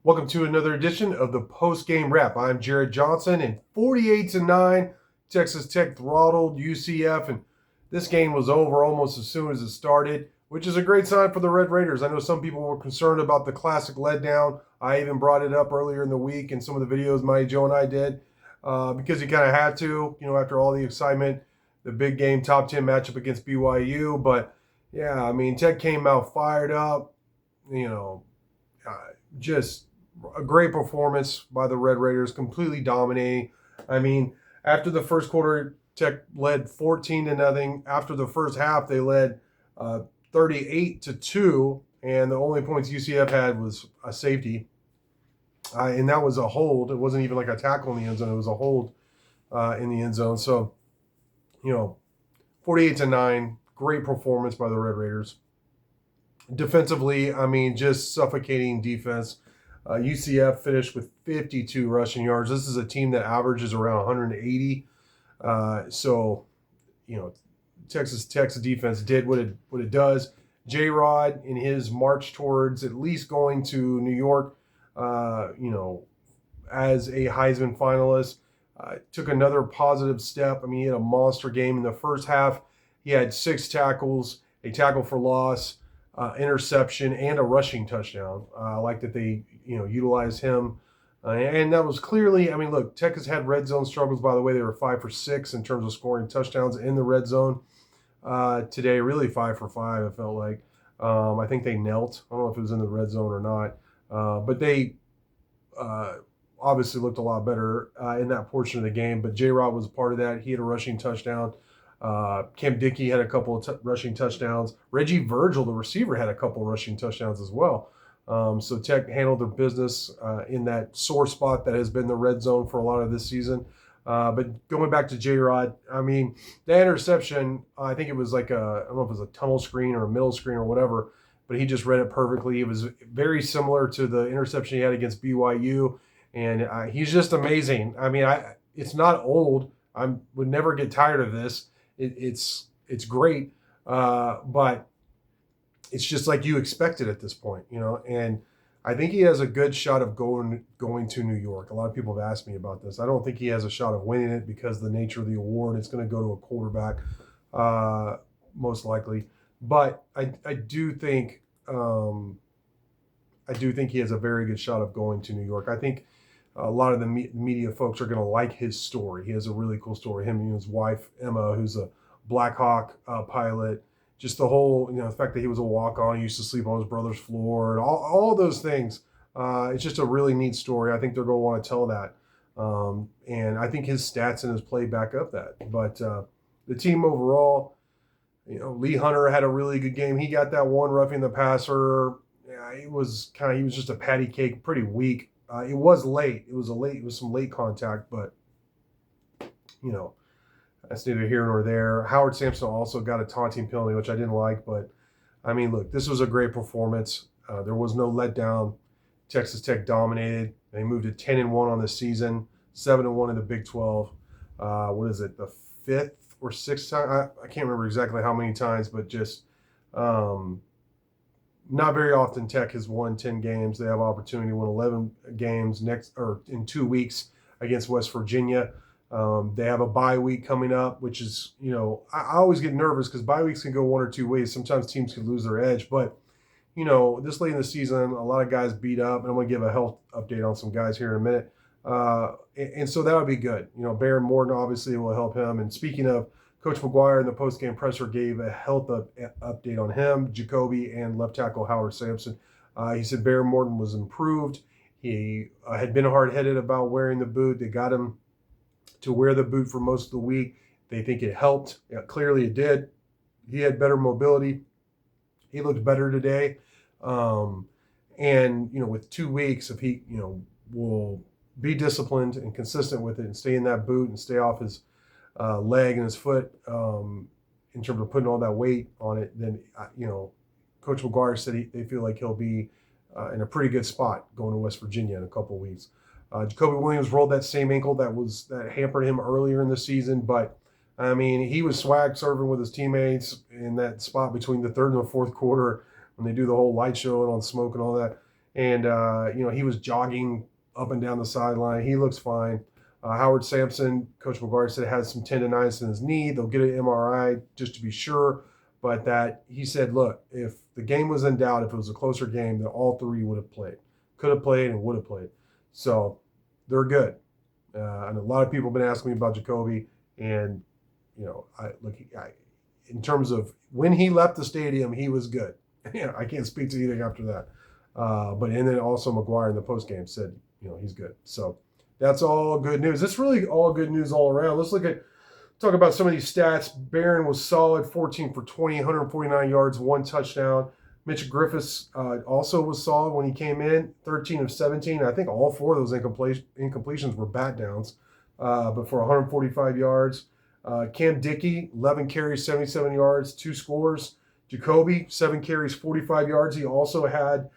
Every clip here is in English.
Welcome to another edition of the Postgame Wrap. I'm Jared Johnson, and 48-9, Texas Tech throttled UCF, and this game was over almost as soon as it started, which is a great sign for the Red Raiders. I know some people were concerned about the classic letdown. I even brought it up earlier in the week in some of the videos Mighty Joe and I did, because you kind of had to, after all the excitement, the big game top 10 matchup against BYU. But yeah, I mean, Tech came out fired up, uh, just a great performance by the Red Raiders, completely dominating. I mean, after the first quarter, Tech led 14-0. After the first half, they led 38-2, and the only points UCF had was a safety, and that was a hold. It wasn't even like a tackle in the end zone; it was a hold in the end zone. So, 48-9, great performance by the Red Raiders. Defensively, I mean, just suffocating defense. UCF finished with 52 rushing yards. This is a team that averages around 180. So, Texas Tech's defense did what it does. J-Rod, in his march towards at least going to New York, as a Heisman finalist, took another positive step. I mean, he had a monster game in the first half. He had 6 tackles, a tackle for loss, interception, and a rushing touchdown. I like that they, utilized him. And that was clearly, I mean, look, Tech has had red zone struggles, by the way. They were 5 for 6 in terms of scoring touchdowns in the red zone today. Really 5 for 5, it felt like. I think they knelt. I don't know if it was in the red zone or not. But they obviously looked a lot better in that portion of the game. But J-Rod was a part of that. He had a rushing touchdown. Cam Dickey had a couple of rushing touchdowns. Reggie Virgil, the receiver, had a couple of rushing touchdowns as well. So Tech handled their business in that sore spot that has been the red zone for a lot of this season. But going back to J-Rod, I mean, that interception, I think it was like I don't know if it was a tunnel screen or a middle screen or whatever, but he just read it perfectly. It was very similar to the interception he had against BYU, and he's just amazing. I mean, it's not old. I would never get tired of this. It's great, but it's just like you expected at this point, And I think he has a good shot of going to New York. A lot of people have asked me about this. I don't think he has a shot of winning it because of the nature of the award. It's going to go to a quarterback, most likely. But I do think he has a very good shot of going to New York. I think a lot of the media folks are going to like his story. He has a really cool story. Him and his wife, Emma, who's a Black Hawk pilot. Just the whole, the fact that he was a walk-on, he used to sleep on his brother's floor, and all those things. It's just a really neat story. I think they're going to want to tell that. And I think his stats and his play back up that. But the team overall, Lee Hunter had a really good game. He got that one roughing the passer. Yeah, he was just a patty cake, pretty weak. It was late. It was some late contact, but that's neither here nor there. Howard Sampson also got a taunting penalty, which I didn't like, but I mean, look, this was a great performance. There was no letdown. Texas Tech dominated. They moved to 10-1 on the season, 7-1 in the Big 12. What is it, the 5th or 6th time? I can't remember exactly how many times, but just not very often Tech has won 10 games. They have opportunity to win 11 games in 2 weeks against West Virginia. They have a bye week coming up, which is, I always get nervous because bye weeks can go one or two ways. Sometimes teams can lose their edge, but, this late in the season, a lot of guys beat up, and I'm going to give a health update on some guys here in a minute. And so that would be good. Baron Morton obviously will help him. And speaking of, Coach McGuire in the postgame presser gave a health update on him, Jacoby, and left tackle Howard Sampson. He said Baron Morton was improved. He had been hard-headed about wearing the boot. They got him to wear the boot for most of the week. They think it helped. Yeah, clearly it did. He had better mobility. He looked better today. And, with 2 weeks, if he, will be disciplined and consistent with it and stay in that boot and stay off his leg and his foot in terms of putting all that weight on it, then, Coach McGuire said they feel like he'll be in a pretty good spot going to West Virginia in a couple of weeks. Jacoby Williams rolled that same ankle that hampered him earlier in the season, but I mean, he was swag serving with his teammates in that spot between the third and the fourth quarter when they do the whole light show and on smoke and all that. And, he was jogging up and down the sideline. He looks fine. Howard Sampson, Coach McGuire said, has some tendonitis in his knee. They'll get an MRI just to be sure. But that he said, look, if the game was in doubt, if it was a closer game, then all three would have played. Could have played and would have played. So they're good. And a lot of people have been asking me about Jacoby. And, in terms of when he left the stadium, he was good. I can't speak to anything after that. And then also McGuire in the postgame said, he's good. So that's all good news. It's really all good news all around. Let's talk about some of these stats. Barron was solid, 14 for 20, 149 yards, 1 touchdown. Mitch Griffiths also was solid when he came in, 13 of 17. I think all 4 of those incompletions were bat downs, but for 145 yards. Cam Dickey, 11 carries, 77 yards, 2 scores. Jacoby, 7 carries, 45 yards. He also had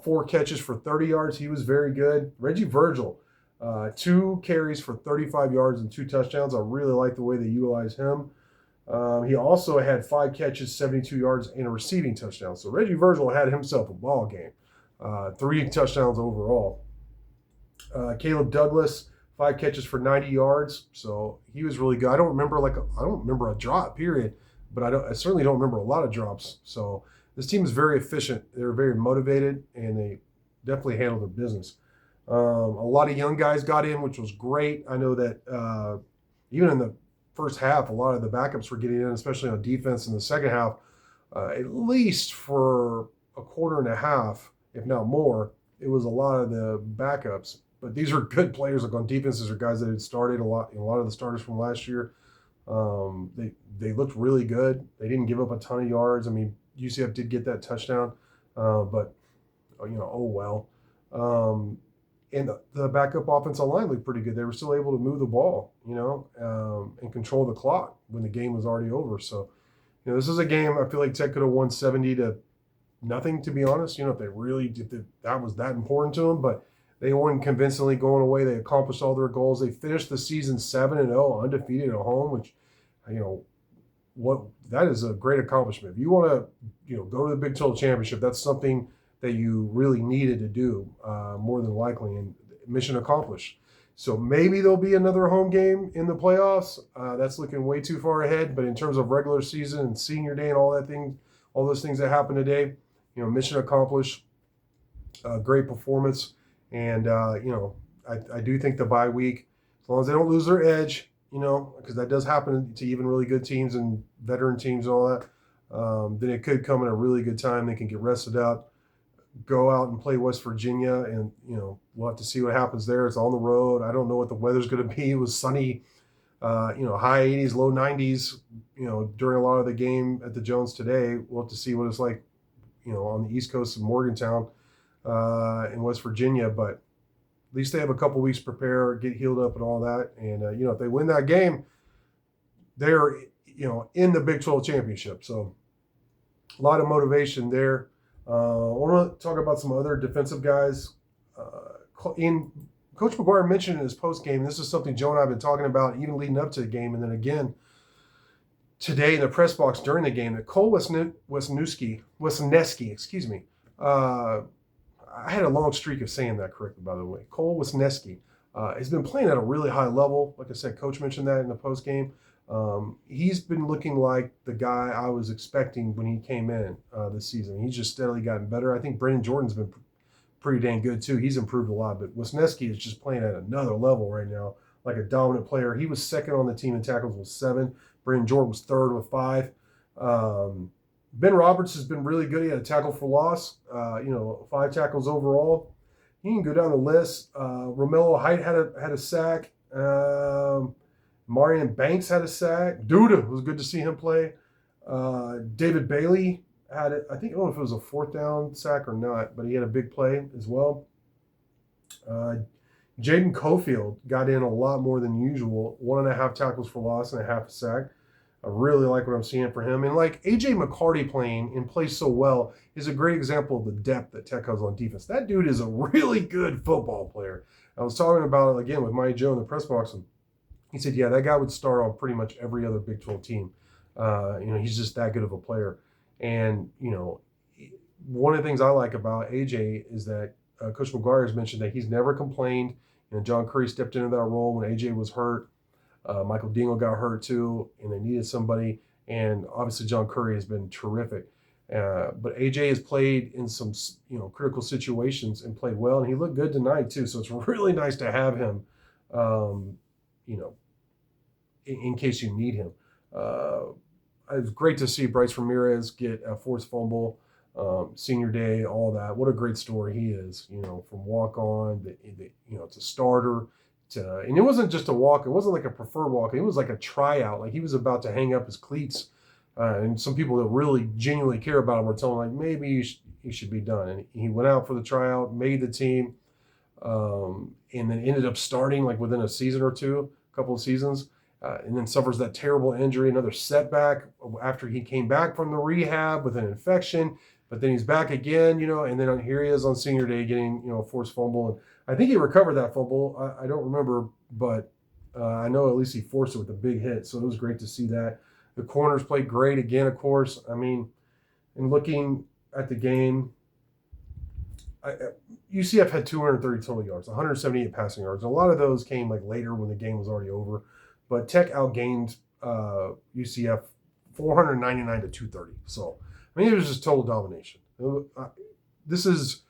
4 catches for 30 yards. He was very good. Reggie Virgil, 2 carries for 35 yards and 2 touchdowns. I really like the way they utilize him. He also had 5 catches, 72 yards, and a receiving touchdown. So Reggie Virgil had himself a ball game. 3 touchdowns overall. Caleb Douglas, 5 catches for 90 yards. So he was really good. I don't remember a drop, period. But I certainly don't remember a lot of drops. So this team is very efficient. They're very motivated, and they definitely handle their business. A lot of young guys got in, which was great. I know that even in the first half, a lot of the backups were getting in, especially on defense in the second half, at least for a quarter and a half, if not more. It was a lot of the backups. But these are good players. Like on defense, these are guys that had started a lot of the starters from last year. They looked really good. They didn't give up a ton of yards. I mean, UCF did get that touchdown, but oh well. And the backup offensive line looked pretty good. They were still able to move the ball, and control the clock when the game was already over. So, this is a game I feel like Tech could have won 70-0, to be honest. If that was that important to them, but they won convincingly going away. They accomplished all their goals. They finished the season 7-0, undefeated at home, which, that is a great accomplishment. If you want to, go to the Big 12 championship, that's something that you really needed to do, more than likely, and mission accomplished. So maybe there'll be another home game in the playoffs. That's looking way too far ahead. But in terms of regular season and senior day and all those things that happened today, mission accomplished. Great performance. And, I do think the bye week, as long as they don't lose their edge, because that does happen to even really good teams and veteran teams and all that, then it could come at a really good time. They can get rested up, go out and play West Virginia, and, we'll have to see what happens there. It's on the road. I don't know what the weather's going to be. It was sunny, high 80s, low 90s, during a lot of the game at the Jones today. We'll have to see what it's like, on the East Coast of Morgantown, in West Virginia, but at least they have a couple weeks to prepare, get healed up and all that. And, if they win that game, they're, in the Big 12 championship. So a lot of motivation there. I want to talk about some other defensive guys. Coach McGuire mentioned in his post game, this is something Joe and I have been talking about even leading up to the game. And then again, today in the press box during the game, that Cole Wisniewski, I had a long streak of saying that correctly, by the way. Cole Wisniewski has been playing at a really high level. Like I said, Coach mentioned that in the post game. He's been looking like the guy I was expecting when he came in this season. He's just steadily gotten better. I think Brendan Jordan's been pretty dang good too. He's improved a lot, but Wisniewski is just playing at another level right now, like a dominant player. He was second on the team in tackles with 7. Brendan Jordan was third with 5. Ben Roberts has been really good. He had a tackle for loss, 5 tackles overall. He can go down the list. Romello Height had a sack. Marion Banks had a sack. Duda, it was good to see him play. David Bailey had it. I don't know if it was a 4th down sack or not, but he had a big play as well. Jaden Cofield got in a lot more than usual. 1.5 tackles for loss and a half a sack. I really like what I'm seeing for him. And like A.J. McCarty playing and plays so well is a great example of the depth that Tech has on defense. That dude is a really good football player. I was talking about it again with Mike Joe in the press box, and he said, yeah, that guy would start on pretty much every other Big 12 team. He's just that good of a player. And, one of the things I like about AJ is that Coach McGuire has mentioned that he's never complained. John Curry stepped into that role when AJ was hurt. Michael Dingle got hurt too, and they needed somebody. And obviously, John Curry has been terrific. But AJ has played in some critical situations and played well, and he looked good tonight too. So it's really nice to have him, you know, in case you need him. It's great to see Bryce Ramirez get a forced fumble, senior day, all that. What a great story he is, from walk on, to starter. And it wasn't just a walk. It wasn't like a preferred walk. It was like a tryout. Like he was about to hang up his cleats. And some people that really genuinely care about him were telling him, like, maybe he should be done. And he went out for the tryout, made the team, and then ended up starting like within a season or two, a couple of seasons. And then suffers that terrible injury, another setback after he came back from the rehab with an infection. But then he's back again, and then here he is on senior day getting, a forced fumble. And I think he recovered that fumble. I don't remember, but I know at least he forced it with a big hit. So it was great to see that. The corners played great again, of course. I mean, in looking at the game, UCF had 230 total yards, 178 passing yards. A lot of those came like later when the game was already over. But Tech outgained UCF 499 to 230. So, I mean, it was just total domination. This is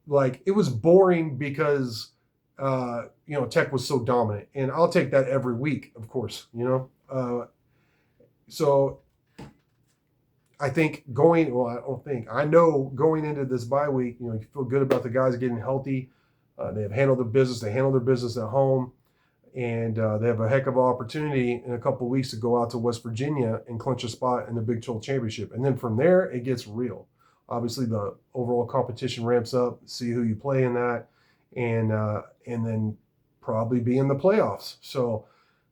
like, it was boring because, Tech was so dominant. And I'll take that every week, of course, So I think I know going into this bye week, you feel good about the guys getting healthy. They have handled their business. They handle their business at home. And they have a heck of an opportunity in a couple of weeks to go out to West Virginia and clinch a spot in the Big 12 championship. And then from there, it gets real. Obviously, the overall competition ramps up. See who you play in that, and then probably be in the playoffs. So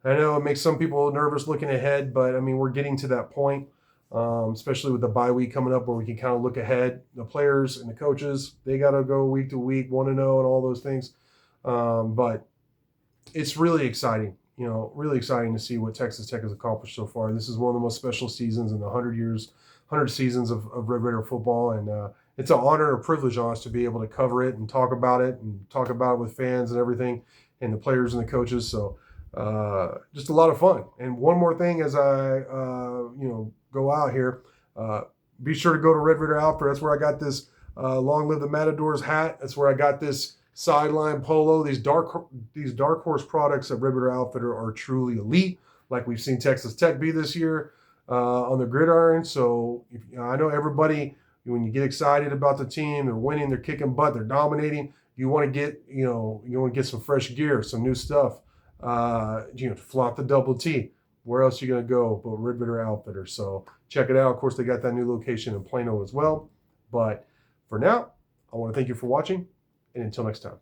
I know it makes some people nervous looking ahead, but I mean, we're getting to that point, especially with the bye week coming up where we can kind of look ahead. The players and the coaches, they got to go week to week, 1-0 and all those things. But it's really exciting, really exciting to see what Texas Tech has accomplished so far. This is one of the most special seasons in the 100 seasons of Red Raider football. And it's an honor and a privilege on us to be able to cover it and talk about it with fans and everything, and the players and the coaches. So just a lot of fun. And one more thing as I, go out here, be sure to go to Red Raider Outfitter. That's where I got this Long Live the Matadors hat. That's where I got this sideline polo. These dark horse products at Red Raider Outfitter are truly elite, like we've seen Texas Tech be this year on the gridiron. So I know everybody, when you get excited about the team, they're winning, they're kicking butt, they're dominating. You want to get some fresh gear, some new stuff. Flaunt the double T. Where else are you going to go but Red Raider Outfitter? So check it out. Of course, they got that new location in Plano as well. But for now, I want to thank you for watching. And until next time.